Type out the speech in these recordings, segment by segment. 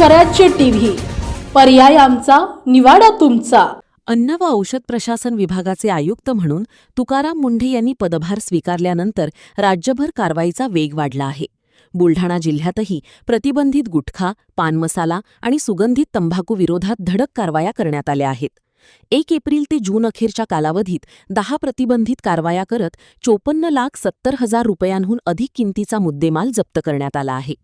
स्वराज्य टीव्ही, पर्याय आमचा, निवाडा तुमचा। अन्न व औषध प्रशासन विभागाचे आयुक्त म्हणून तुकाराम मुंढे यांनी पदभार स्वीकारल्यानंतर राज्यभर कारवाईचा वेग वाढला आहे। बुलढाणा जिल्ह्यातही प्रतिबंधित गुटखा, पान मसाला आणि सुगंधित तंबाखू विरोधात धडक कारवाया करण्यात आल्या आहेत। 1 एप्रिल ते जून अखेरच्या कालावधीत 10 प्रतिबंधित कारवाया करत 54,70,000 रुपयांहून अधिक किमतीचा मुद्देमाल जप्त करण्यात आला आहे।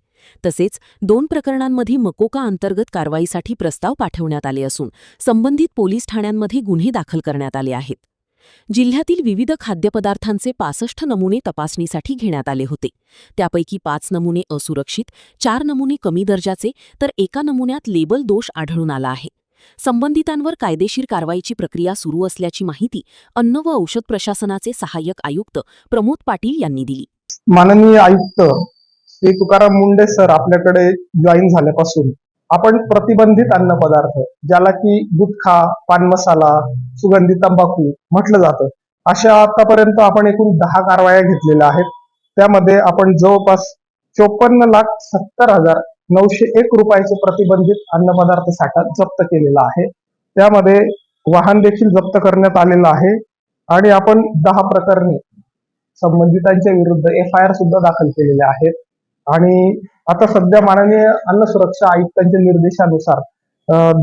तसेच 2 प्रकरणांमध्ये मकोका अंतर्गत कारवाईसाठी प्रस्ताव पाठवण्यात आले असून संबंधित पोलीस ठाण्यांमध्ये गुन्हे दाखल करण्यात आले आहेत। जिल्ह्यातील विविध खाद्यपदार्थांचे 65 नमुने तपासणीसाठी घेण्यात आले होते। त्यापैकी 5 नमुने असुरक्षित, 4 नमुने कमी दर्जाचे तर 1 नमुन्यात लेबल दोष आढळून आला आहे। संबंधितांवर कायदेशीर कारवाईची प्रक्रिया सुरू असल्याची माहिती अन्न व औषध प्रशासनाचे सहाय्यक आयुक्त प्रमोद पाटील यांनी दिली। माननीय आयुक्त श्री तुकाराम मुंढे सर आपल्याकडे जॉईन झाल्यापासून आपण प्रतिबंधित अन्न पदार्थ, ज्याला की गुटखा, पान मसाला, सुगंधी तंबाखू म्हटलं जातं, अशा आतापर्यंत आपण एकूण 10 कारवाया घेतलेल्या आहेत। त्यामध्ये आपण जवळपास 54,70,901 रुपयाचे प्रतिबंधित अन्न पदार्थ साठा जप्त केलेला आहे। त्यामध्ये वाहन देखील जप्त करण्यात आलेलं आहे आणि आपण 10 प्रकरणी संबंधितांच्या विरुद्ध FIR सुद्धा दाखल केलेले आहेत। आणि आता सध्या माननीय अन्न सुरक्षा आयुक्तांच्या निर्देशानुसार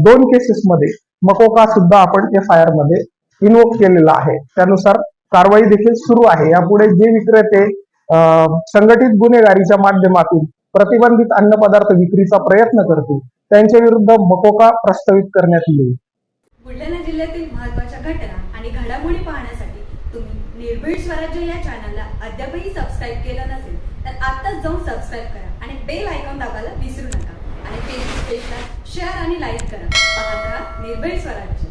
2 केसेसमध्ये मकोका सुद्धा आपण FIR मध्ये इन्व्होक केलेला आहे। त्यानुसार कारवाई देखील सुरू आहे। यापुढे जे विक्रेते संघटित गुन्हेगारीच्या माध्यमातून प्रतिबंधित अन्न पदार्थ विक्रीचा प्रयत्न करतील त्यांच्या विरुद्ध मकोका प्रस्तावित करण्यात येईल। बुलढाणा जिल्ह्यातील महत्त्वाच्या घटना आणि घडामोडी पाहण्यासाठी तुम्ही निर्भीड स्वराज्य या चॅनलला अद्यापही सबस्क्राईब केलं नसेल तर आत्ताच जाऊन सबस्क्राईब करा आणि बेल आयकॉन दाबायला विसरू नका आणि फेसबुक पेजला शेअर आणि लाईक करा। पाहत रहा निर्भीड स्वराज्य।